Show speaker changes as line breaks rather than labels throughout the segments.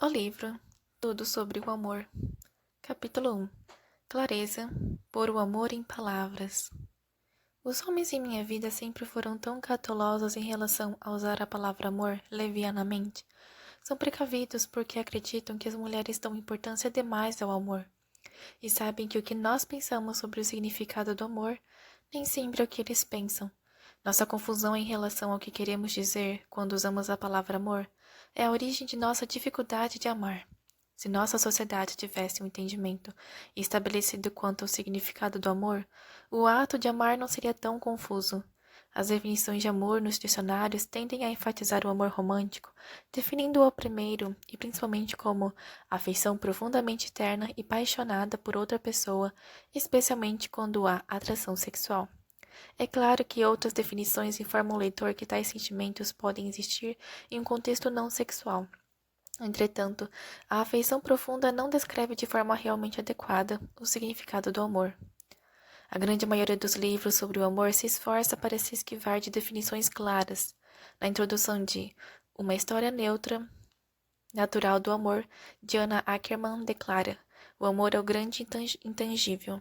O livro Tudo sobre o Amor. Capítulo 1. Clareza, pôr o amor em palavras. Os homens em minha vida sempre foram tão cautelosos em relação a usar a palavra amor levianamente. São precavidos porque acreditam que as mulheres dão importância demais ao amor. E sabem que o que nós pensamos sobre o significado do amor nem sempre é o que eles pensam. Nossa confusão em relação ao que queremos dizer quando usamos a palavra amor é a origem de nossa dificuldade de amar. Se nossa sociedade tivesse um entendimento estabelecido quanto ao significado do amor, o ato de amar não seria tão confuso. As definições de amor nos dicionários tendem a enfatizar o amor romântico, definindo-o primeiro e principalmente como afeição profundamente terna e apaixonada por outra pessoa, especialmente quando há atração sexual. É claro que outras definições informam o leitor que tais sentimentos podem existir em um contexto não sexual. Entretanto, a afeição profunda não descreve de forma realmente adequada o significado do amor. A grande maioria dos livros sobre o amor se esforça para se esquivar de definições claras. Na introdução de Uma História Neutra, Natural do Amor, Diana Ackerman declara: o amor é o grande intangível.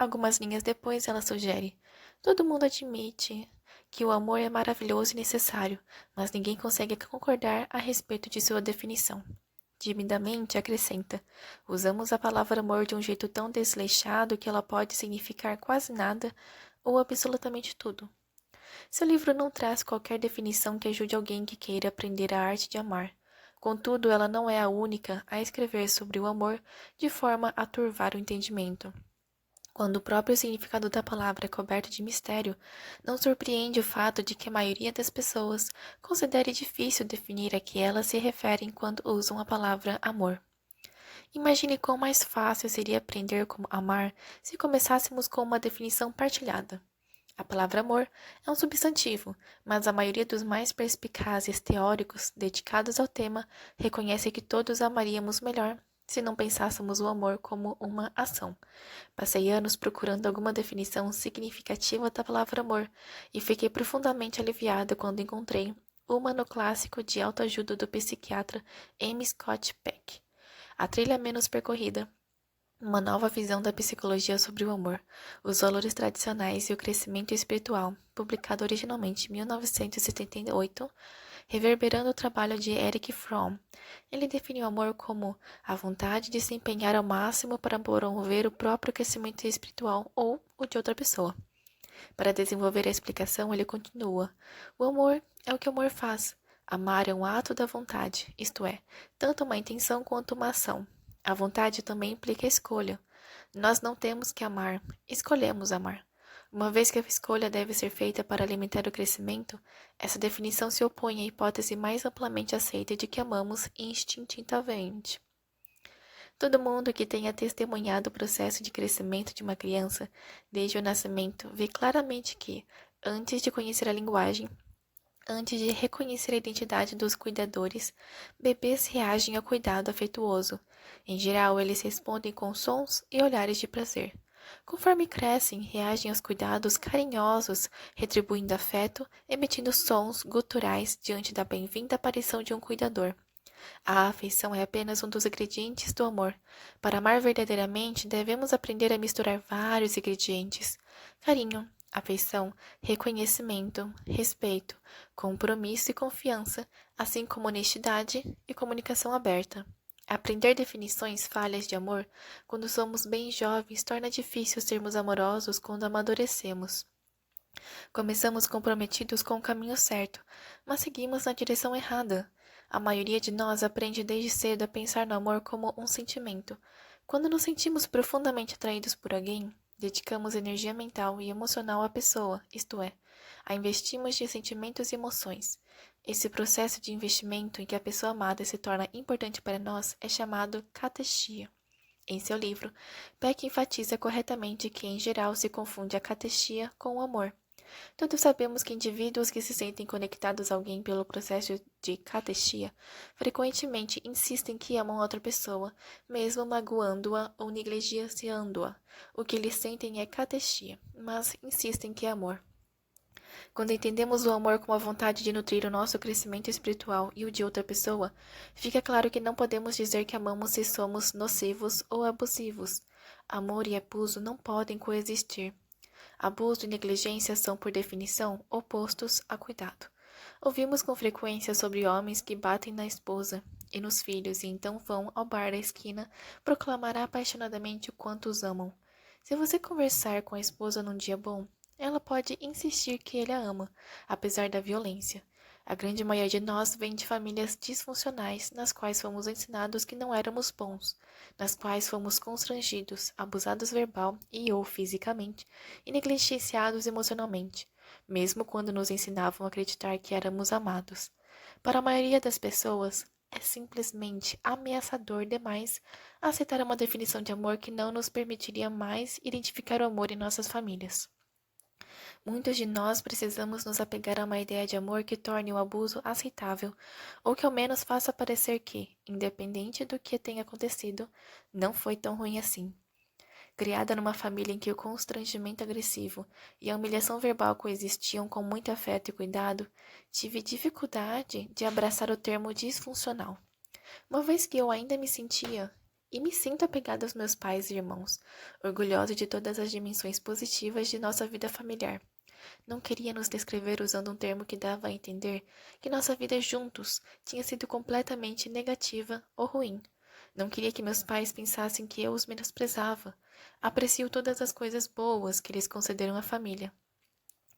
Algumas linhas depois ela sugere: todo mundo admite que o amor é maravilhoso e necessário, mas ninguém consegue concordar a respeito de sua definição. Timidamente acrescenta: usamos a palavra amor de um jeito tão desleixado que ela pode significar quase nada ou absolutamente tudo. Seu livro não traz qualquer definição que ajude alguém que queira aprender a arte de amar. Contudo, ela não é a única a escrever sobre o amor de forma a turvar o entendimento. Quando o próprio significado da palavra é coberto de mistério, não surpreende o fato de que a maioria das pessoas considere difícil definir a que elas se referem quando usam a palavra amor. Imagine quão mais fácil seria aprender como amar se começássemos com uma definição partilhada. A palavra amor é um substantivo, mas a maioria dos mais perspicazes teóricos dedicados ao tema reconhece que todos amaríamos melhor se não pensássemos o amor como uma ação. Passei anos procurando alguma definição significativa da palavra amor e fiquei profundamente aliviada quando encontrei uma no clássico de autoajuda do psiquiatra M. Scott Peck, A Trilha Menos Percorrida. Uma nova visão da psicologia sobre o amor, os valores tradicionais e o crescimento espiritual, publicado originalmente em 1978, reverberando o trabalho de Erich Fromm. Ele definiu o amor como a vontade de se empenhar ao máximo para promover o próprio crescimento espiritual ou o de outra pessoa. Para desenvolver a explicação, ele continua: o amor é o que o amor faz. Amar é um ato da vontade, isto é, tanto uma intenção quanto uma ação. A vontade também implica a escolha. Nós não temos que amar, escolhemos amar. Uma vez que a escolha deve ser feita para alimentar o crescimento, essa definição se opõe à hipótese mais amplamente aceita de que amamos instintivamente. Todo mundo que tenha testemunhado o processo de crescimento de uma criança desde o nascimento vê claramente que, antes de conhecer a linguagem, antes de reconhecer a identidade dos cuidadores, bebês reagem ao cuidado afetuoso. Em geral, eles respondem com sons e olhares de prazer. Conforme crescem, reagem aos cuidados carinhosos, retribuindo afeto, emitindo sons guturais diante da bem-vinda aparição de um cuidador. A afeição é apenas um dos ingredientes do amor. Para amar verdadeiramente, devemos aprender a misturar vários ingredientes: carinho, afeição, reconhecimento, respeito, compromisso e confiança, assim como honestidade e comunicação aberta. Aprender definições falhas de amor quando somos bem jovens torna difícil sermos amorosos quando amadurecemos. Começamos comprometidos com o caminho certo, mas seguimos na direção errada. A maioria de nós aprende desde cedo a pensar no amor como um sentimento. Quando nos sentimos profundamente atraídos por alguém, dedicamos energia mental e emocional à pessoa, isto é, a investimos de sentimentos e emoções. Esse processo de investimento em que a pessoa amada se torna importante para nós é chamado catexia. Em seu livro, Peck enfatiza corretamente que, em geral, se confunde a catexia com o amor. Todos sabemos que indivíduos que se sentem conectados a alguém pelo processo de catexia frequentemente insistem que amam outra pessoa, mesmo magoando-a ou negligenciando-a. O que eles sentem é catexia, mas insistem que é amor. Quando entendemos o amor como a vontade de nutrir o nosso crescimento espiritual e o de outra pessoa, fica claro que não podemos dizer que amamos se somos nocivos ou abusivos. Amor e abuso não podem coexistir. Abuso e negligência são, por definição, opostos a cuidado. Ouvimos com frequência sobre homens que batem na esposa e nos filhos e então vão ao bar da esquina proclamar apaixonadamente o quanto os amam. Se você conversar com a esposa num dia bom, ela pode insistir que ele a ama, apesar da violência. A grande maioria de nós vem de famílias disfuncionais, nas quais fomos ensinados que não éramos bons, nas quais fomos constrangidos, abusados verbal e ou fisicamente, e negligenciados emocionalmente, mesmo quando nos ensinavam a acreditar que éramos amados. Para a maioria das pessoas, é simplesmente ameaçador demais aceitar uma definição de amor que não nos permitiria mais identificar o amor em nossas famílias. Muitos de nós precisamos nos apegar a uma ideia de amor que torne o abuso aceitável, ou que ao menos faça parecer que, independente do que tenha acontecido, não foi tão ruim assim. Criada numa família em que o constrangimento agressivo e a humilhação verbal coexistiam com muito afeto e cuidado, tive dificuldade de abraçar o termo disfuncional, uma vez que eu ainda me sentia e me sinto apegada aos meus pais e irmãos, orgulhosa de todas as dimensões positivas de nossa vida familiar. Não queria nos descrever usando um termo que dava a entender que nossa vida juntos tinha sido completamente negativa ou ruim. Não queria que meus pais pensassem que eu os menosprezava. Aprecio todas as coisas boas que eles concederam à família.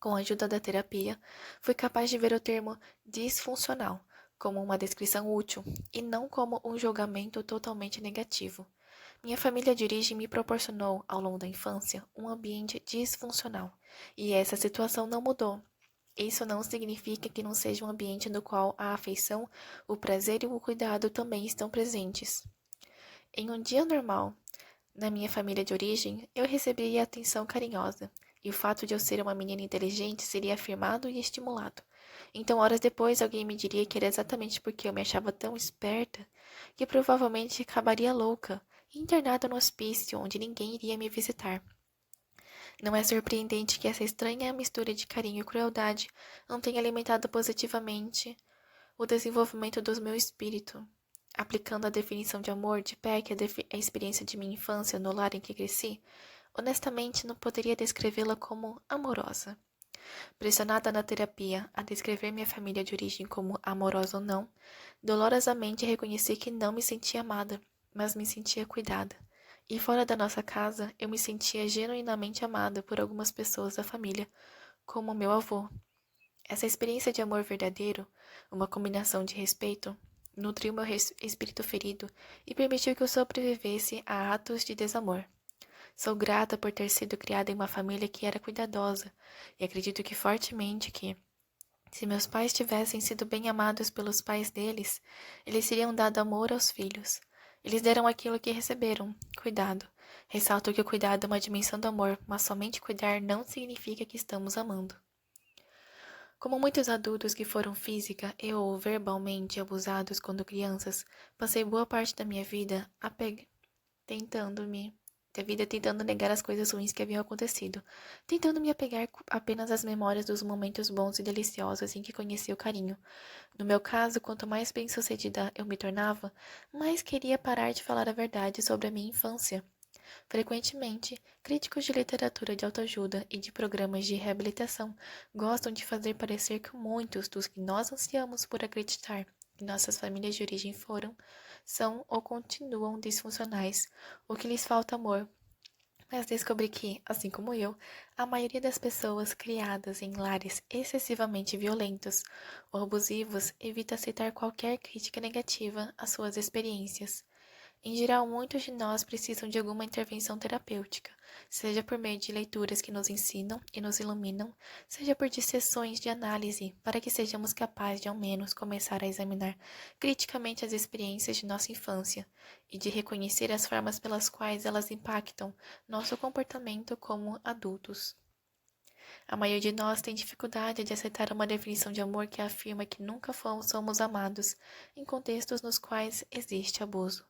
Com a ajuda da terapia, fui capaz de ver o termo disfuncional como uma descrição útil e não como um julgamento totalmente negativo. Minha família de origem me proporcionou, ao longo da infância, um ambiente disfuncional, e essa situação não mudou. Isso não significa que não seja um ambiente no qual a afeição, o prazer e o cuidado também estão presentes. Em um dia normal, na minha família de origem, eu receberia atenção carinhosa, e o fato de eu ser uma menina inteligente seria afirmado e estimulado. Então, horas depois, alguém me diria que era exatamente porque eu me achava tão esperta que provavelmente acabaria louca e internada no hospício onde ninguém iria me visitar. Não é surpreendente que essa estranha mistura de carinho e crueldade não tenha alimentado positivamente o desenvolvimento do meu espírito. Aplicando a definição de amor de pé que a experiência de minha infância no lar em que cresci, honestamente não poderia descrevê-la como amorosa. Pressionada na terapia a descrever minha família de origem como amorosa ou não, dolorosamente reconheci que não me sentia amada, mas me sentia cuidada. E fora da nossa casa, eu me sentia genuinamente amada por algumas pessoas da família, como meu avô. Essa experiência de amor verdadeiro, uma combinação de respeito, nutriu meu espírito ferido e permitiu que eu sobrevivesse a atos de desamor. Sou grata por ter sido criada em uma família que era cuidadosa e acredito que fortemente que, se meus pais tivessem sido bem amados pelos pais deles, eles teriam dado amor aos filhos. Eles deram aquilo que receberam, cuidado. Ressalto que o cuidado é uma dimensão do amor, mas somente cuidar não significa que estamos amando. Como muitos adultos que foram física e ou verbalmente abusados quando crianças, passei boa parte da minha vida tentando negar as coisas ruins que haviam acontecido, tentando me apegar apenas às memórias dos momentos bons e deliciosos em que conheci o carinho. No meu caso, quanto mais bem-sucedida eu me tornava, mais queria parar de falar a verdade sobre a minha infância. Frequentemente, críticos de literatura de autoajuda e de programas de reabilitação gostam de fazer parecer que muitos dos que nós ansiamos por acreditar que nossas famílias de origem são ou continuam disfuncionais, ou que lhes falta amor. Mas descobri que, assim como eu, a maioria das pessoas criadas em lares excessivamente violentos ou abusivos evita aceitar qualquer crítica negativa às suas experiências. Em geral, muitos de nós precisam de alguma intervenção terapêutica, seja por meio de leituras que nos ensinam e nos iluminam, seja por sessões de análise, para que sejamos capazes de ao menos começar a examinar criticamente as experiências de nossa infância e de reconhecer as formas pelas quais elas impactam nosso comportamento como adultos. A maioria de nós tem dificuldade de aceitar uma definição de amor que afirma que nunca somos amados em contextos nos quais existe abuso.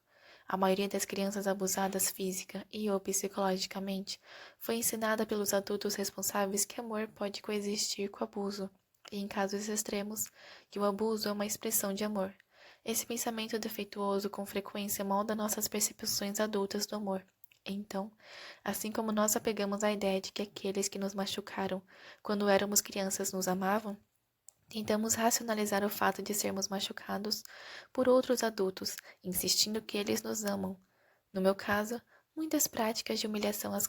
A maioria das crianças abusadas física e ou psicologicamente foi ensinada pelos adultos responsáveis que amor pode coexistir com abuso, e em casos extremos, que o abuso é uma expressão de amor. Esse pensamento defeituoso com frequência molda nossas percepções adultas do amor. Então, assim como nós apegamos à ideia de que aqueles que nos machucaram quando éramos crianças nos amavam, tentamos racionalizar o fato de sermos machucados por outros adultos, insistindo que eles nos amam. No meu caso, muitas práticas de humilhação às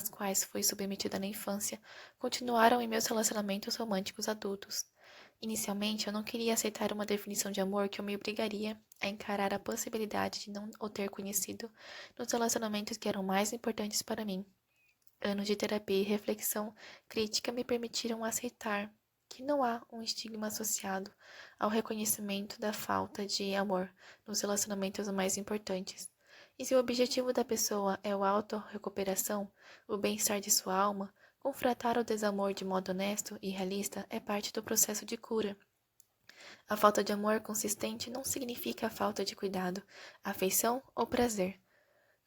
quais fui submetida na infância continuaram em meus relacionamentos românticos adultos. Inicialmente, eu não queria aceitar uma definição de amor que eu me obrigaria a encarar a possibilidade de não o ter conhecido nos relacionamentos que eram mais importantes para mim. Anos de terapia e reflexão crítica me permitiram aceitar que não há um estigma associado ao reconhecimento da falta de amor nos relacionamentos mais importantes. E se o objetivo da pessoa é a autorrecuperação, o bem-estar de sua alma, confrontar o desamor de modo honesto e realista é parte do processo de cura. A falta de amor consistente não significa a falta de cuidado, afeição ou prazer.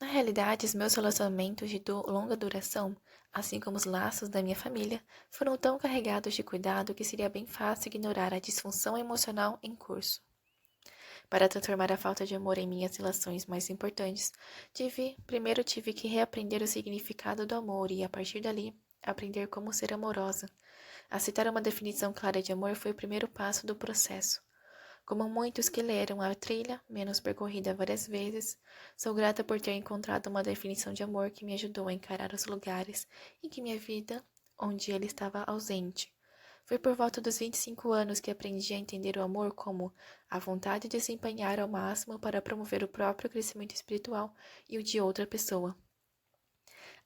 Na realidade, os meus relacionamentos de longa duração, assim como os laços da minha família, foram tão carregados de cuidado que seria bem fácil ignorar a disfunção emocional em curso. Para transformar a falta de amor em minhas relações mais importantes, primeiro tive que reaprender o significado do amor e, a partir dali, aprender como ser amorosa. Aceitar uma definição clara de amor foi o primeiro passo do processo. Como muitos que leram a trilha, menos percorrida várias vezes, sou grata por ter encontrado uma definição de amor que me ajudou a encarar os lugares em que minha vida, onde ele estava ausente. Foi por volta dos 25 anos que aprendi a entender o amor como a vontade de se empenhar ao máximo para promover o próprio crescimento espiritual e o de outra pessoa.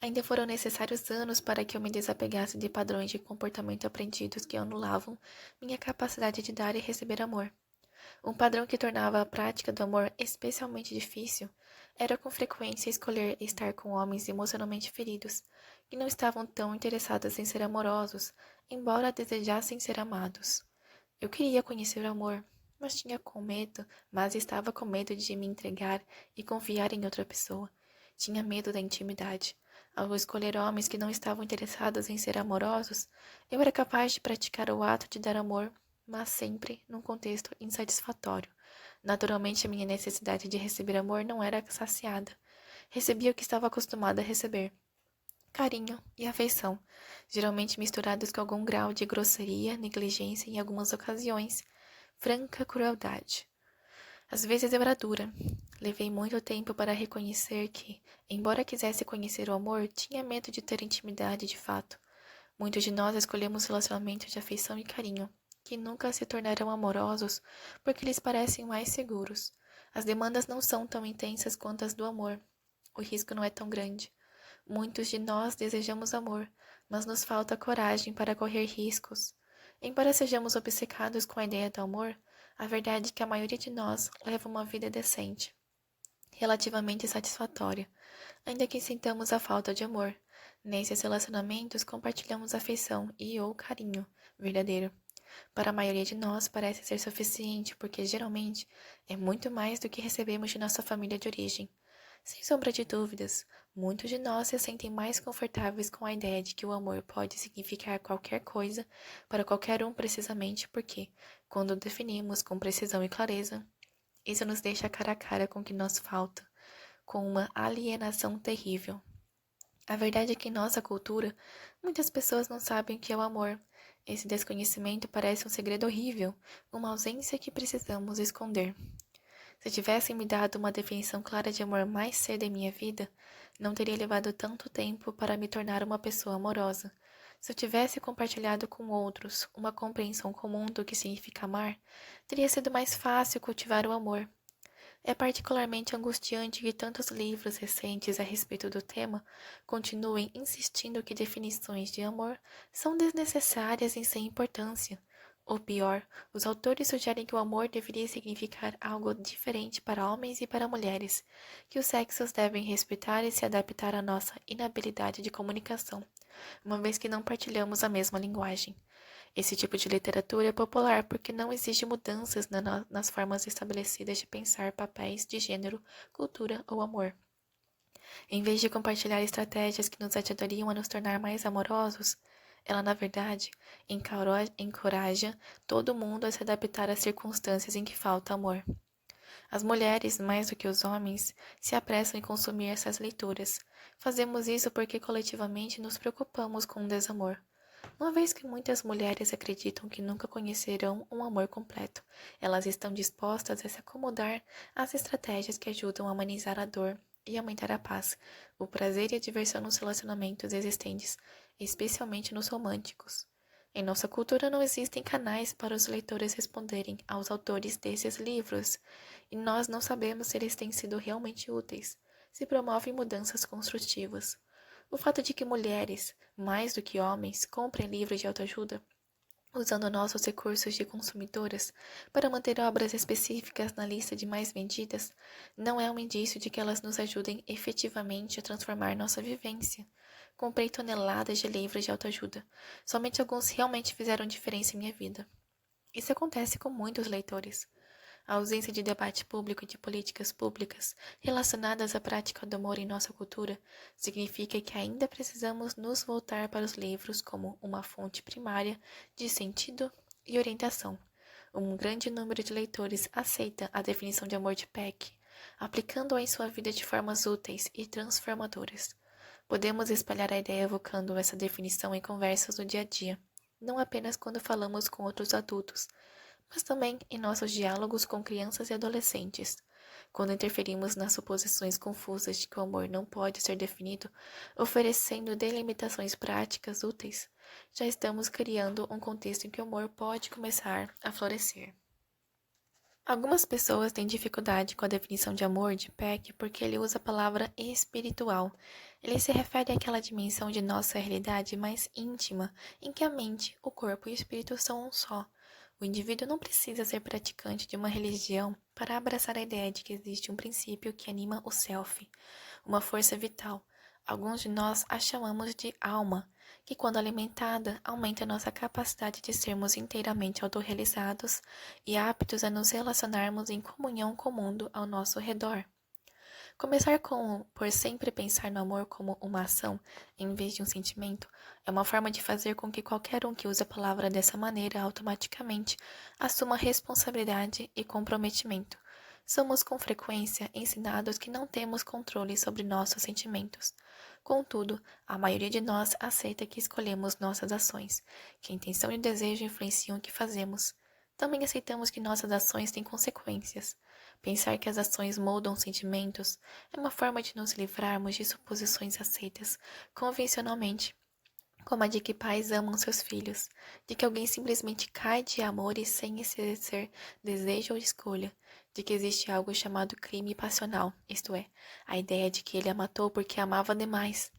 Ainda foram necessários anos para que eu me desapegasse de padrões de comportamento aprendidos que anulavam minha capacidade de dar e receber amor. Um padrão que tornava a prática do amor especialmente difícil era com frequência escolher estar com homens emocionalmente feridos, que não estavam tão interessados em ser amorosos, embora desejassem ser amados. Eu queria conhecer o amor, mas estava com medo de me entregar e confiar em outra pessoa. Tinha medo da intimidade. Ao escolher homens que não estavam interessados em ser amorosos, eu era capaz de praticar o ato de dar amor, mas sempre num contexto insatisfatório. Naturalmente, a minha necessidade de receber amor não era saciada. Recebia o que estava acostumada a receber: carinho e afeição, geralmente misturados com algum grau de grosseria, negligência e, em algumas ocasiões, franca crueldade. Às vezes eu era dura. Levei muito tempo para reconhecer que, embora quisesse conhecer o amor, tinha medo de ter intimidade de fato. Muitos de nós escolhemos relacionamentos de afeição e carinho, que nunca se tornarão amorosos porque lhes parecem mais seguros. As demandas não são tão intensas quanto as do amor. O risco não é tão grande. Muitos de nós desejamos amor, mas nos falta coragem para correr riscos. Embora sejamos obcecados com a ideia do amor, a verdade é que a maioria de nós leva uma vida decente, relativamente satisfatória, ainda que sintamos a falta de amor. Nesses relacionamentos, compartilhamos afeição e ou carinho verdadeiro. Para a maioria de nós, parece ser suficiente, porque geralmente é muito mais do que recebemos de nossa família de origem. Sem sombra de dúvidas, muitos de nós se sentem mais confortáveis com a ideia de que o amor pode significar qualquer coisa para qualquer um precisamente porque, quando o definimos com precisão e clareza, isso nos deixa cara a cara com o que nos falta, com uma alienação terrível. A verdade é que em nossa cultura, muitas pessoas não sabem o que é o amor. Esse desconhecimento parece um segredo horrível, uma ausência que precisamos esconder. Se tivessem me dado uma definição clara de amor mais cedo em minha vida, não teria levado tanto tempo para me tornar uma pessoa amorosa. Se eu tivesse compartilhado com outros uma compreensão comum do que significa amar, teria sido mais fácil cultivar o amor. É particularmente angustiante que tantos livros recentes a respeito do tema continuem insistindo que definições de amor são desnecessárias e sem importância. Ou pior, os autores sugerem que o amor deveria significar algo diferente para homens e para mulheres, que os sexos devem respeitar e se adaptar à nossa inabilidade de comunicação, uma vez que não partilhamos a mesma linguagem. Esse tipo de literatura é popular porque não exige mudanças nas formas estabelecidas de pensar papéis de gênero, cultura ou amor. Em vez de compartilhar estratégias que nos ajudariam a nos tornar mais amorosos, ela, na verdade, encoraja todo mundo a se adaptar às circunstâncias em que falta amor. As mulheres, mais do que os homens, se apressam em consumir essas leituras. Fazemos isso porque coletivamente nos preocupamos com o desamor. Uma vez que muitas mulheres acreditam que nunca conhecerão um amor completo, elas estão dispostas a se acomodar às estratégias que ajudam a amenizar a dor e aumentar a paz, o prazer e a diversão nos relacionamentos existentes, especialmente nos românticos. Em nossa cultura não existem canais para os leitores responderem aos autores desses livros, e nós não sabemos se eles têm sido realmente úteis, se promovem mudanças construtivas. O fato de que mulheres, mais do que homens, comprem livros de autoajuda, usando nossos recursos de consumidoras para manter obras específicas na lista de mais vendidas, não é um indício de que elas nos ajudem efetivamente a transformar nossa vivência. Comprei toneladas de livros de autoajuda. Somente alguns realmente fizeram diferença em minha vida. Isso acontece com muitos leitores. A ausência de debate público e de políticas públicas relacionadas à prática do amor em nossa cultura significa que ainda precisamos nos voltar para os livros como uma fonte primária de sentido e orientação. Um grande número de leitores aceita a definição de amor de Peck, aplicando-a em sua vida de formas úteis e transformadoras. Podemos espalhar a ideia evocando essa definição em conversas do dia a dia, não apenas quando falamos com outros adultos, mas também em nossos diálogos com crianças e adolescentes. Quando interferimos nas suposições confusas de que o amor não pode ser definido, oferecendo delimitações práticas úteis, já estamos criando um contexto em que o amor pode começar a florescer. Algumas pessoas têm dificuldade com a definição de amor de Peck porque ele usa a palavra espiritual. Ele se refere àquela dimensão de nossa realidade mais íntima, em que a mente, o corpo e o espírito são um só. O indivíduo não precisa ser praticante de uma religião para abraçar a ideia de que existe um princípio que anima o self, uma força vital. Alguns de nós a chamamos de alma, que quando alimentada, aumenta nossa capacidade de sermos inteiramente autorrealizados e aptos a nos relacionarmos em comunhão com o mundo ao nosso redor. Começar por sempre pensar no amor como uma ação, em vez de um sentimento, é uma forma de fazer com que qualquer um que use a palavra dessa maneira automaticamente assuma responsabilidade e comprometimento. Somos com frequência ensinados que não temos controle sobre nossos sentimentos. Contudo, a maioria de nós aceita que escolhemos nossas ações, que a intenção e o desejo influenciam o que fazemos. Também aceitamos que nossas ações têm consequências. Pensar que as ações moldam sentimentos é uma forma de nos livrarmos de suposições aceitas convencionalmente, como a de que pais amam seus filhos, de que alguém simplesmente cai de amores sem exercer desejo ou escolha, de que existe algo chamado crime passional, isto é, a ideia de que ele a matou porque a amava demais.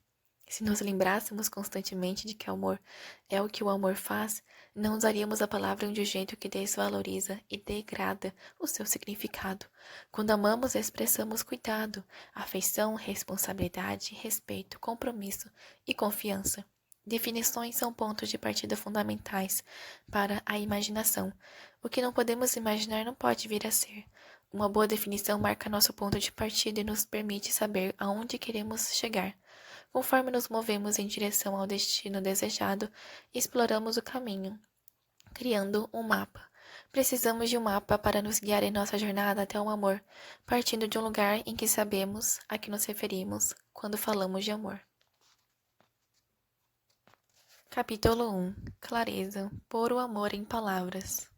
Se nos lembrássemos constantemente de que amor é o que o amor faz, não usaríamos a palavra de um jeito que desvaloriza e degrada o seu significado. Quando amamos, expressamos cuidado, afeição, responsabilidade, respeito, compromisso e confiança. Definições são pontos de partida fundamentais para a imaginação. O que não podemos imaginar não pode vir a ser. Uma boa definição marca nosso ponto de partida e nos permite saber aonde queremos chegar. Conforme nos movemos em direção ao destino desejado, exploramos o caminho, criando um mapa. Precisamos de um mapa para nos guiar em nossa jornada até o amor, partindo de um lugar em que sabemos a que nos referimos quando falamos de amor. Capítulo 1. Clareza. Pôr o amor em palavras.